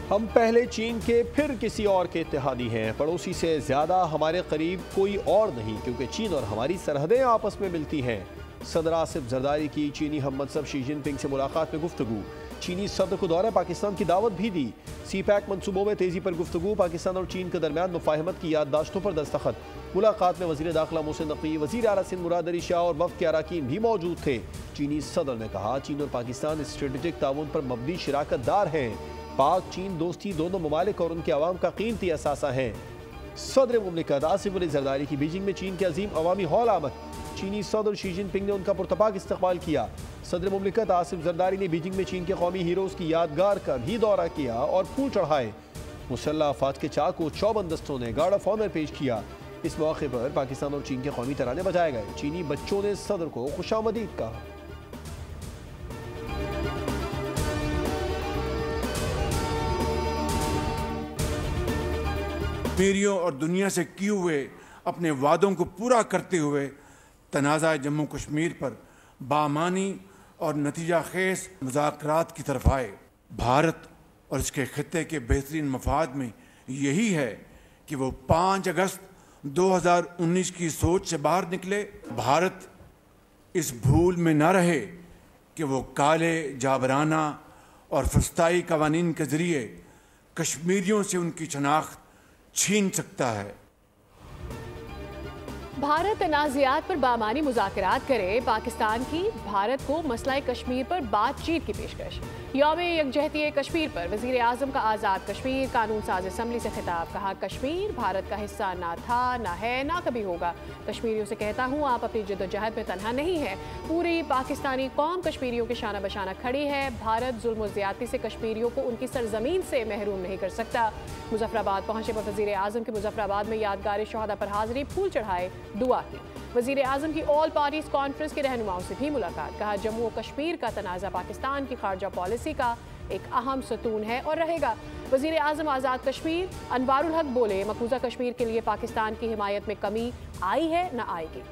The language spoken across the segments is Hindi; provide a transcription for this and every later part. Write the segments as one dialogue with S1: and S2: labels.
S1: हम पहले चीन के फिर किसी और के इत्तेहादी हैं। पड़ोसी से ज़्यादा हमारे करीब कोई और नहीं, क्योंकि चीन और हमारी सरहदें आपस में मिलती हैं। सदर आसिफ जरदारी की चीनी हममनसब शी जिनपिंग से मुलाकात में गुफ्तगू। चीनी सदर को दौरा पाकिस्तान की दावत भी दी। सी पैक मनसूबों में तेज़ी पर गुफ्तगू। पाकिस्तान और चीन के दरमियान मुफाहमत की याददाश्तों पर दस्तखत। मुलाकात में वज़ीर दाखिला मोहसिन नकवी, वज़ीर आला सिंध मुराद अली शाह और वफ़द के अरकान भी मौजूद थे। चीनी सदर ने कहा, चीन और पाकिस्तान स्ट्रेटेजिक ताउन पर मबनी शराकतदार हैं। पाक चीन दोस्ती दोनों ममालिक और उनके अवाम का कीमती असासा है। सदर मुमलिकत आसिफ अली जरदारी की बीजिंग में चीन के अजीम अवामी हॉल आमद। चीनी सदर शी जिनपिंग ने उनका पुरतपाक इस्तकबाल किया। सदर मुमलिकत आसिफ जरदारी ने बीजिंग में चीन के कौमी हीरोज़ की यादगार का भी दौरा किया और फूल चढ़ाए। मुसल्लह अफवाज के चाक को चौबंद दस्तों ने गार्ड ऑफ ऑनर पेश किया। इस मौके पर पाकिस्तान और चीन के कौमी तराने बजाए गए। चीनी बच्चों ने सदर को खुशामदीद कहा।
S2: कश्मीरियों और दुनिया से किए हुए अपने वादों को पूरा करते हुए तनाज़ा जम्मू कश्मीर पर बामानी और नतीजा खेज मुज़ाकरात की तरफ आए। भारत और इसके खित्ते के बेहतरीन मफाद में यही है कि वो 5 अगस्त 2019 की सोच से बाहर निकले। भारत इस भूल में न रहे कि वो काले जाबराना और फस्ताई कवानीन के ज़रिए कश्मीरियों से उनकी शनाख्त छीन सकता है।
S3: भारत तनाज़ात पर बामानी मुज़ाकरात करे, पाकिस्तान की भारत को मसला कश्मीर पर बातचीत की पेशकश। यौम यकजहती कश्मीर पर वज़ीर आज़म का आज़ाद कश्मीर कानून साज असम्बली से खिताब। कहा, कश्मीर भारत का हिस्सा ना था, ना है, ना कभी होगा। कश्मीरियों से कहता हूँ, आप अपनी जद्दोजहद में तनहा नहीं है। पूरी पाकिस्तानी कौम कश्मीरियों के शाना बशाना खड़ी है। भारत जुल्म और ज़्यादती से कश्मीरियों को उनकी सरजमीन से महरूम नहीं कर सकता। मुजफ्फराबाद पहुंचे पर वज़ीर आज़म के मुजफ्फराबाद में यादगार शहादा पर हाज़िरी, फूल चढ़ाए, दुआ की। वज़ीर आज़म की ऑल पार्टीज कॉन्फ्रेंस के रहनुमाओं से भी मुलाकात। कहा, जम्मू और कश्मीर का तनाज़ा पाकिस्तान की खारजा पॉलिसी का एक अहम सतून है और रहेगा। वज़ीर आज़म आज़ाद कश्मीर अनवारुल हक बोले, मकबूजा कश्मीर के लिए पाकिस्तान की हिमायत में कमी आई है, न आएगी।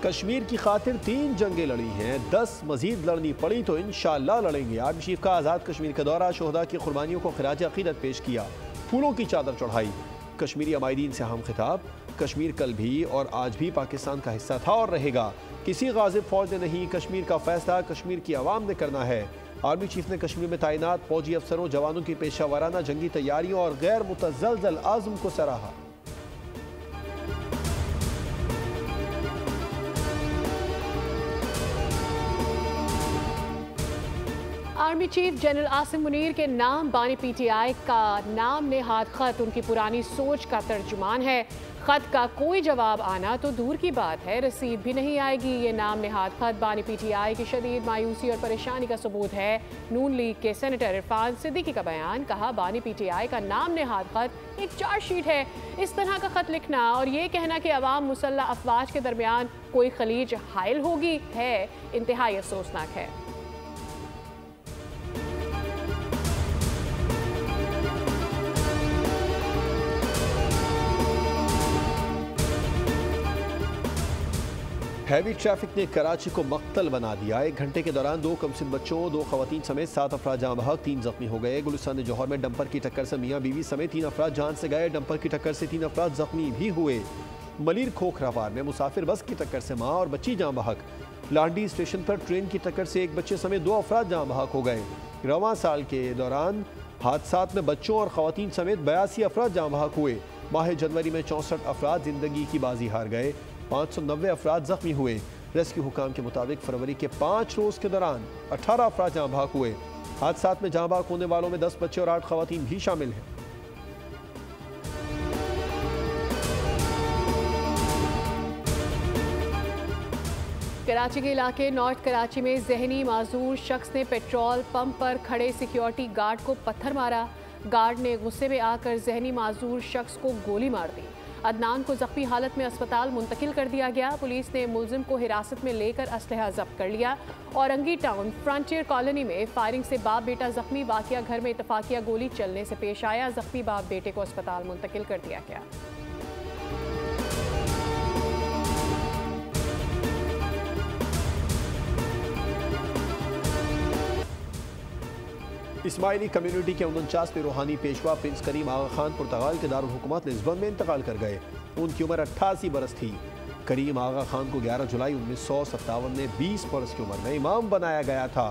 S1: कश्मीर की खातिर 3 जंगें लड़ी हैं, 10 मजीद लड़नी पड़ी तो इंशाअल्लाह लड़ेंगे। आर्मी चीफ का आज़ाद कश्मीर का दौरा, शोहदा की कुर्बानियों को खिराज अकीदत पेश किया, फूलों की चादर चढ़ाई। कश्मीरी अमायदीन से हम खिताब। कश्मीर कल भी और आज भी पाकिस्तान का हिस्सा था और रहेगा। किसी गाज़िब फौज ने नहीं, कश्मीर का फैसला कश्मीर की आवाम ने करना है। आर्मी चीफ ने कश्मीर में तैनात फौजी अफसरों जवानों की पेशा वाराना जंगी तैयारियों और गैर मुतज़लज़ल आज़म को सराहा।
S3: Army chief general Asim Munir के नाम बानी पीटीआई का नाम नेहाद खत उनकी पुरानी सोच का तर्जुमान है। खत का कोई जवाब आना तो दूर की बात है, रसीद भी नहीं आएगी। ये नाम नेहाद खत बानी पीटीआई की शदीद मायूसी और परेशानी का सबूत है। नून लीग के सेनेटर इरफान सिद्दीकी का बयान। कहा, बानी पीटीआई का नाम नेहाद खत एक चार्जशीट है। इस तरह का खत लिखना और ये कहना कि अवाम मुसल्लह अफवाज के दरमियान कोई खलीज हायल होगी है इंतहाई अफसोसनाक है।
S1: हैवी ट्रैफिक ने कराची को मक्तल बना दिया। 1 घंटे के दौरान 2 कमसिन बच्चों, 2 खवातीन समेत 7 अफराद जान बहक, 3 जख्मी हो गए। गुलिस्तान जौहर में डंपर की टक्कर से मियाँ बीवी समेत 3 अफराद जान से गए। डंपर की टक्कर से 3 अफराद जख्मी भी हुए। मलीर खोखरावार में मुसाफिर बस की टक्कर से माँ और बच्ची जान बहक। लांडी स्टेशन पर ट्रेन की टक्कर से 1 बच्चे समेत 2 अफराद जान बहक हो गए। रवां साल के दौरान हादसात में बच्चों और खवातीन समेत 82 अफराद जान बहक हुए। माह जनवरी में 64 अफराद जिंदगी की बाजी हार गए। 590 अफराद जख्मी हुए। रेस्क्यू हुकाम के मुताबिक फरवरी के 5 रोज के दौरान 18 अफराद जाँ बहक हुए। हादसात में जाँ बहक होने वालों में 10 बच्चे और 8 खवातीन भी शामिल हैं।
S3: कराची के इलाके नॉर्थ कराची में जहनी माजूर शख्स ने पेट्रोल पंप पर खड़े सिक्योरिटी गार्ड को पत्थर मारा। गार्ड ने गुस्से में आकर जहनी माजूर शख्स को गोली मार दी। अदनान को जख्मी हालत में अस्पताल मुंतकिल कर दिया गया। पुलिस ने मुलजिम को हिरासत में लेकर असलहा जब्त कर लिया। औरंगी टाउन फ्रंटियर कॉलोनी में फायरिंग से बाप बेटा जख्मी। वाकया घर में इतफाकिया गोली चलने से पेश आया। जख्मी बाप बेटे को अस्पताल मुंतकिल कर दिया गया।
S1: इस्माइली कम्युनिटी के 49वें रूहानी पेशवा प्रिंस करीम आगा खान पुर्तगाल के दारुल हुकूमत लिस्बन में इंतकाल कर गए। उनकी उम्र 88 बरस थी। करीम आगा खान को 11 जुलाई 1957 में 20 बरस की उम्र में इमाम बनाया गया था।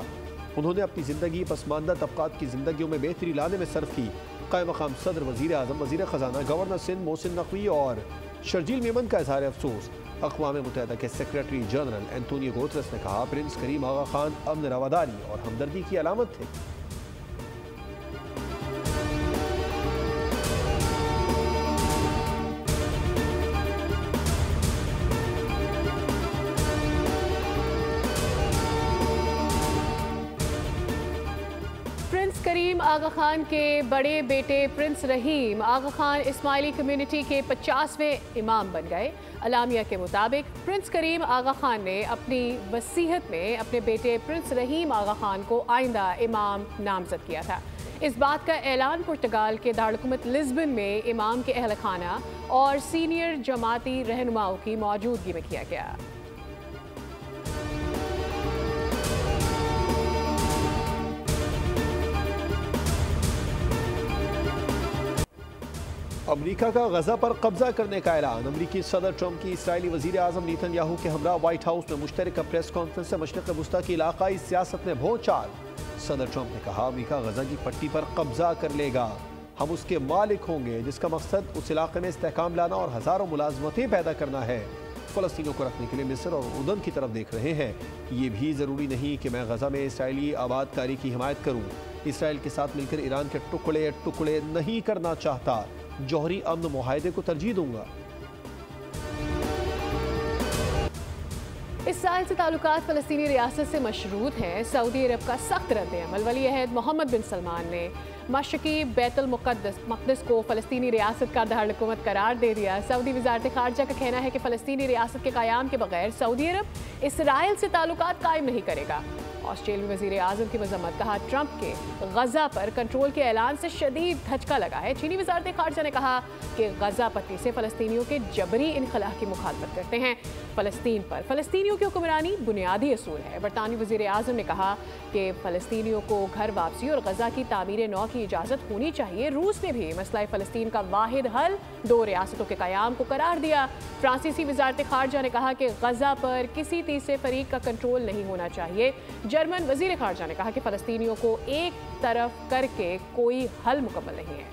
S1: उन्होंने अपनी ज़िंदगी पसमानदा तबकात की ज़िंदगियों में बेहतरी लाने में सर्फ की। क़ायम मक़ाम सदर, वज़ीर आज़म, वज़ीर ख़जाना, गवर्नर सिंध मोहसिन नकवी और शर्जील मेमन का इज़हार अफसोस। अक़वाम मुत्तहिदा के सेक्रेटरी जनरल एंटोनियो गुतेरेस ने कहा, प्रिंस करीम आगा खान अमन, रवादारी और हमदर्दी की अलामत थे।
S3: प्रिंस करीम आगा खान के बड़े बेटे प्रिंस रहीम आगा खान इस्माइली कम्युनिटी के 50वें इमाम बन गए। अलामिया के मुताबिक प्रिंस करीम आगा खान ने अपनी वसीयत में अपने बेटे प्रिंस रहीम आगा खान को आइंदा इमाम नामजद किया था। इस बात का ऐलान पुर्तगाल के दारुल लिस्बन में इमाम के अहल खाना और सीनियर जमाती रहनुमाओं की मौजूदगी में किया गया।
S1: अमरीका का गजा पर कब्जा करने का ऐलान। अमरीकी सदर ट्रंप की इसराइली वज़ीर आज़म नेतन्याहू के हमरा व्हाइट हाउस में मुश्तरका प्रेस कॉन्फ्रेंस से मशरिक़ वुस्ता की इलाक़ाई सियासत में भौचाल। सदर ट्रंप ने कहा, अमरीका गजा की पट्टी पर कब्जा कर लेगा, हम उसके मालिक होंगे, जिसका मकसद उस इलाके में इस्तेहकाम लाना और हज़ारों मुलाजमतें पैदा करना है। फ़लस्तीनियों को रखने के लिए मिस्र और उर्दन की तरफ देख रहे हैं। ये भी ज़रूरी नहीं कि मैं गजा में इसराइली आबादकारी की हिमायत करूँ। इसराइल के साथ मिलकर ईरान के टुकड़े टुकड़े नहीं करना चाहता। जौहरी अमन मुआहदे को तरजीह दूंगा।
S3: इस साल से ताल्लुकात फ़लस्तीनी रियासत से मशरूत हैं। सऊदी अरब का सख्त रद्द-ए-अमल। वली अहद मोहम्मद बिन सलमान ने मशरक़ी बैतुल मुक़द्दस को फ़लस्तीनी रियासत का दारुल-हुकूमत करार दे दिया। सऊदी वज़ारत ख़ारजा का कहना है कि फ़लस्तीनी रियासत के क़याम के बगैर सऊदी अरब इसराइल से ताल्लुकात कायम नहीं करेगा। ऑस्ट्रेलियाई वज़ीर आज़म की मज़म्मत। कहा, ट्रंप के गजा पर कंट्रोल के ऐलान से शदीद धचका लगा है। चीनी वज़ारत ख़ारजा ने कहा कि गजा पट्टी से फ़लस्तीनियों के जबरी इनखला की मुखालफत करते हैं। फ़लस्तीन पर फ़लस्तीनियों की हुक्मरानी बुनियादी असूल है। बरतानवी वज़ीर आज़म ने कहा कि फ़लस्तीनियों को घर वापसी और गजा की तामीर नौ की इजाज़त होनी चाहिए। रूस ने भी मसला फ़लस्तीन का वाहिद हल 2 रियासतों के क़याम को करार दिया। फ्रांसीसी वज़ारत ख़ारजा ने कहा कि गजा पर किसी तीसरे फरीक का कंट्रोल नहीं होना चाहिए। जर्मन वज़ीर ख़ारजा ने कहा कि फ़लस्तीनियों को एक तरफ करके कोई हल मुकम्मल नहीं है।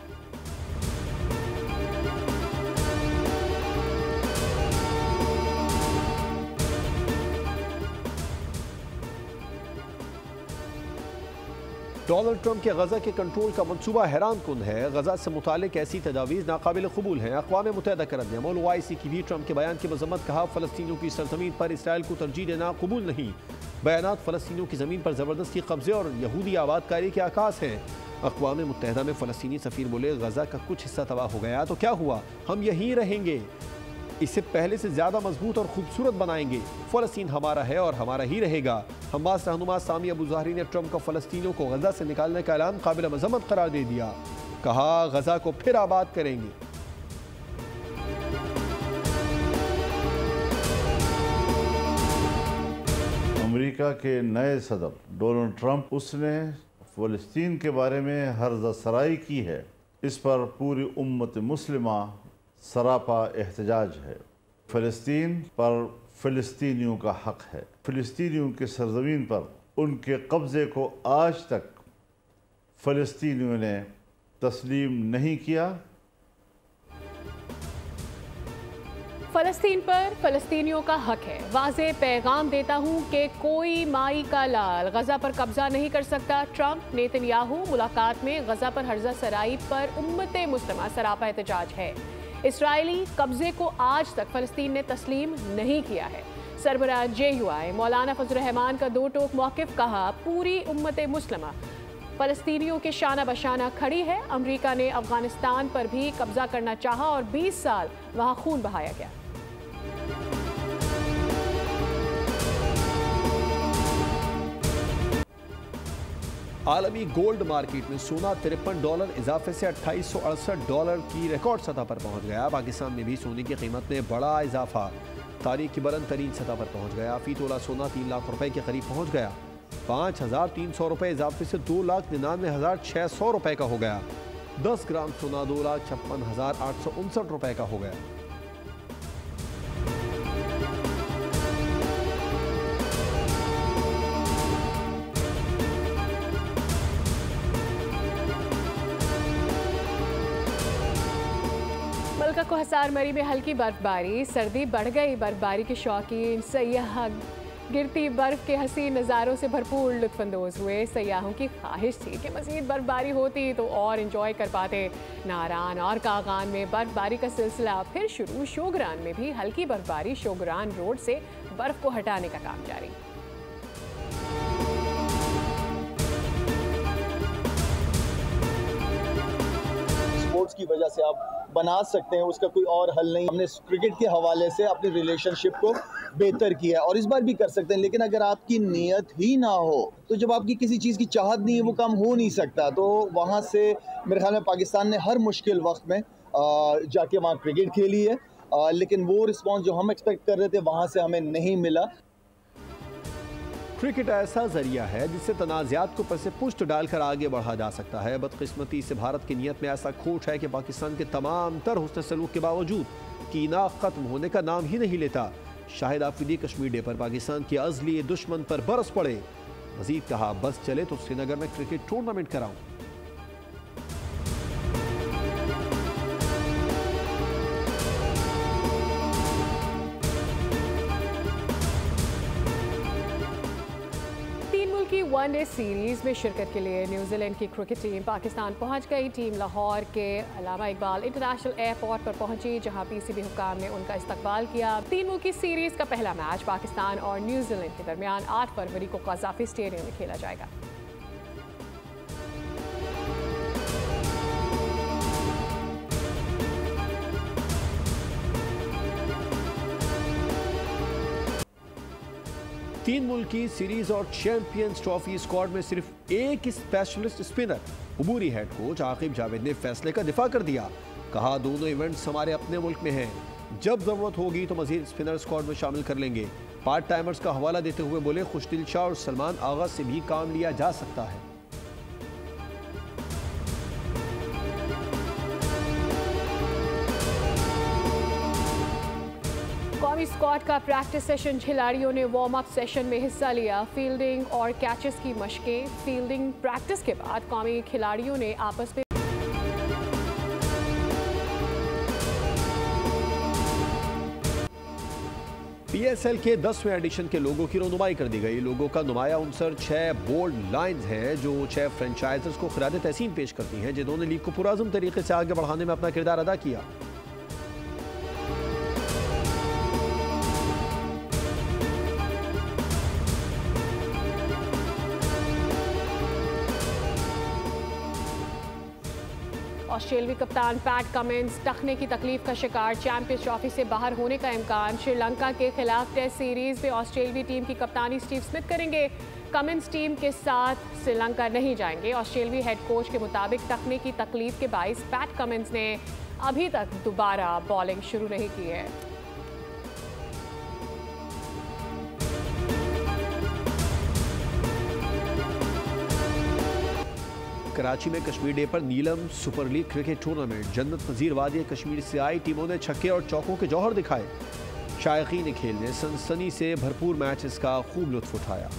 S1: डोनाल्ड ट्रंप के गजा के कंट्रोल का मंसूबा हैरान कुन है। गजा से मुतालिक ऐसी तजावीज़ नाकाबिल कबूल हैं। अक़वाम मुत्तहिदा का रद्द-ए-अमल। OIC की भी ट्रंप के बयान की मज़म्मत। कहा, फ़लस्तीनियों की सरज़मीन पर इसराइल को तरजीह देना कबूल नहीं। बयानात फ़लस्तीनियों की ज़मीन पर ज़बरदस्ती कब्ज़े और यहूदी आबादकारी के आकाश हैं। अक़वाम मुत्तहिदा में फ़लस्तीनी सफ़ीर बोले, गजा का कुछ हिस्सा तबाह हो गया तो क्या हुआ, हम यहीं रहेंगे, इसे पहले से ज़्यादा मजबूत और खूबसूरत बनाएंगे। फ़लस्तीन हमारा है और हमारा ही रहेगा। हमास रहनुमा सामी अबू ज़ाहरी ने ट्रंप का फ़लस्तीनियों को गजा से निकालने का ऐलान काबिल मज़म्मत करार दे दिया। कहा, गजा को फिर आबाद करेंगे।
S4: अमेरिका के नए सदर डोनाल्ड ट्रंप, उसने फ़लस्तीन के बारे में हर्ज़सराई की है। इस पर पूरी उम्मत मुस्लिमा सरापा एहतजाज है। फ़लस्तीन पर फ़लस्तीनियों का हक़ है। फ़लस्तीनियों के सरज़मीन पर उनके कब्ज़े को आज तक फ़लस्तीनियों ने तस्लीम नहीं किया।
S3: फ़लस्तीन पर फ़लस्तीनियों का हक है। वाज़े पैगाम देता हूँ कि कोई माई का लाल गजा पर कब्जा नहीं कर सकता। ट्रंप नेतन्याहू मुलाकात में गजा पर हर्जा सराई पर उम्मत मुस्लिमा सरापा एहतजाज है। इसराइली कब्जे को आज तक फ़लस्तीन ने तस्लीम नहीं किया है। सरबराह JUI मौलाना फजलुर रहमान का 2 टोक मौक़िफ़। कहा, पूरी उम्मत मुस्लिमा फ़लस्तीनियों के शाना बशाना खड़ी है। अमरीका ने अफ़गानिस्तान पर भी कब्जा करना चाहा और 20 साल वहाँ खून बहाया गया।
S1: आलमी गोल्ड मार्केट में सोना $53 इजाफे से $2868 की रिकॉर्ड सतह पर पहुंच गया। पाकिस्तान में भी सोने की कीमत में बड़ा इजाफा तारीख की बुलंद तरीन सतह पर पहुंच गया। फी तोला सोना 3 लाख रुपए के करीब पहुंच गया। 5,300 रुपये इजाफे से 2,99,600 रुपये का हो गया। 10 ग्राम सोना 2,56,859 रुपये का हो गया।
S3: मलका को हसार मरी में हल्की बर्फबारी, सर्दी बढ़ गई। बर्फबारी के शौकीन सयाह गिरती बर्फ के हसीन नज़ारों से भरपूर लुत्फानंदोज हुए। सयाहों की ख्वाहिश थी कि मज़ीद बर्फबारी होती तो और इंजॉय कर पाते। नारान और कागान में बर्फबारी का सिलसिला फिर शुरू। शोगरान में भी हल्की बर्फबारी, शोगरान रोड से बर्फ को हटाने का काम जारी।
S5: स्पोर्ट्स की वजह से आप बना सकते हैं, उसका कोई और हल नहीं। हमने क्रिकेट के हवाले से अपनी रिलेशनशिप को बेहतर किया है और इस बार भी कर सकते हैं, लेकिन अगर आपकी नीयत ही ना हो तो जब आपकी किसी चीज़ की चाहत नहीं है वो काम हो नहीं सकता। तो वहाँ से मेरे ख्याल में पाकिस्तान ने हर मुश्किल वक्त में जाके वहाँ क्रिकेट खेली है, लेकिन वो रिस्पॉन्स जो हम एक्सपेक्ट कर रहे थे वहाँ से हमें नहीं मिला।
S1: क्रिकेट ऐसा जरिया है जिससे तनाज़ात को पसे पुष्ट डालकर आगे बढ़ा जा सकता है। बदकिस्मती से भारत की नीयत में ऐसा खोट है कि पाकिस्तान के तमाम तर हुस्न सलूक के बावजूद कीना खत्म होने का नाम ही नहीं लेता। शाहिद आफरीदी कश्मीर डे पर पाकिस्तान के अज़ली दुश्मन पर बरस पड़े। मजीद कहा, बस चले तो श्रीनगर में क्रिकेट टूर्नामेंट कराऊं।
S3: वनडे सीरीज में शिरकत के लिए न्यूजीलैंड की क्रिकेट टीम पाकिस्तान पहुंच गई। टीम लाहौर के अल्लामा इकबाल इंटरनेशनल एयरपोर्ट पर पहुंची, जहां पीसीबी हुक्काम ने उनका इस्तकबाल किया। 3 मुल्की सीरीज का पहला मैच पाकिस्तान और न्यूजीलैंड के दरमियान 8 फरवरी को कज़ाफी स्टेडियम में खेला जाएगा।
S1: तीन मुल्की सीरीज और चैंपियंस ट्रॉफी स्क्वाड में सिर्फ एक स्पेशलिस्ट स्पिनर अबूरी हेड कोच आकिब जावेद ने फैसले का दिफा कर दिया। कहा, दोनों इवेंट्स हमारे अपने मुल्क में हैं, जब जरूरत होगी तो मजीद स्पिनर स्क्वाड में शामिल कर लेंगे। पार्ट टाइमर्स का हवाला देते हुए बोले, खुशदिल शाह और सलमान आगा से भी काम लिया जा सकता है।
S3: कौमी स्क्वाड का प्रैक्टिस सेशन, खिलाड़ियों ने वार्म अप सेशन में हिस्सा लिया। फील्डिंग और कैचेस की मशकें। फील्डिंग प्रैक्टिस के बाद कौमी खिलाड़ियों ने आपस में
S1: पीएसएल के 10वें एडिशन के लोगों की रोनुमाई कर दी गई। लोगों का नुमाया उनसर 6 बोल्ड लाइंस हैं जो 6 फ्रेंचाइजर्स को खिराद तहसीन पेश करती हैं, जिन्होंने लीग को पुरअज़्म तरीके से आगे बढ़ाने में अपना किरदार अदा किया।
S3: ऑस्ट्रेलियाई कप्तान पैट कमिंस टखने की तकलीफ का शिकार, चैंपियंस ट्रॉफी से बाहर होने का इम्कान। श्रीलंका के खिलाफ टेस्ट सीरीज में ऑस्ट्रेलियाई टीम की कप्तानी स्टीव स्मिथ करेंगे। कमिंस टीम के साथ श्रीलंका नहीं जाएंगे। ऑस्ट्रेलियाई हेड कोच के मुताबिक टखने की तकलीफ के बाइस पैट कमिंस ने अभी तक दोबारा बॉलिंग शुरू नहीं की है।
S1: कराची में कश्मीर डे पर नीलम सुपर लीग क्रिकेट टूर्नामेंट, जन्नत नज़ीर वादी कश्मीर से आई टीमों ने छक्के और चौकों के जौहर दिखाए। शायकीन ने खेल ने सनसनी से भरपूर मैचेस का खूब लुत्फ उठाया।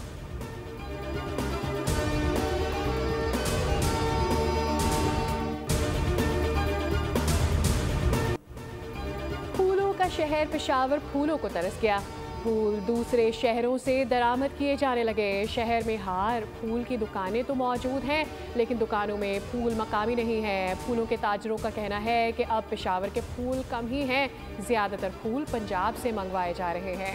S3: फूलों का शहर पेशावर फूलों को तरस गया। फूल दूसरे शहरों से दरामद किए जाने लगे। शहर में हार फूल की दुकानें तो मौजूद हैं, लेकिन दुकानों में फूल मकामी नहीं है। फूलों के ताजरों का कहना है कि अब पेशावर के फूल कम ही हैं, ज़्यादातर फूल पंजाब से मंगवाए जा रहे हैं।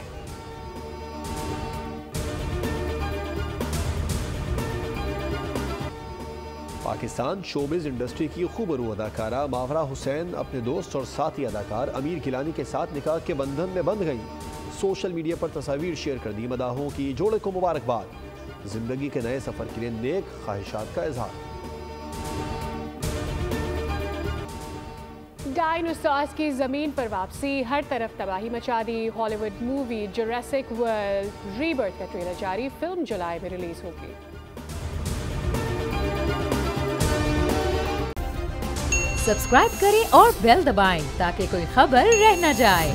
S1: पाकिस्तान शोबिज़ इंडस्ट्री की खूबरू अदाकारा मावरा हुसैन अपने दोस्त और साथी अदाकार अमीर गिलानी के साथ निकाह के बंधन में बंध गई। सोशल मीडिया पर तस्वीर शेयर कर दी। मदाहों की जोड़े को मुबारकबाद। जिंदगी के नए सफर के लिए नेक ख्वाहिशात का इजहार।
S3: डायनासॉर्स की जमीन पर वापसी, हर तरफ तबाही मचा दी। Hollywood movie Jurassic World Rebirth का ट्रेलर जारी, फिल्म जुलाई में रिलीज होगी।
S6: सब्सक्राइब करें और बेल दबाएं ताकि कोई खबर रह न जाए।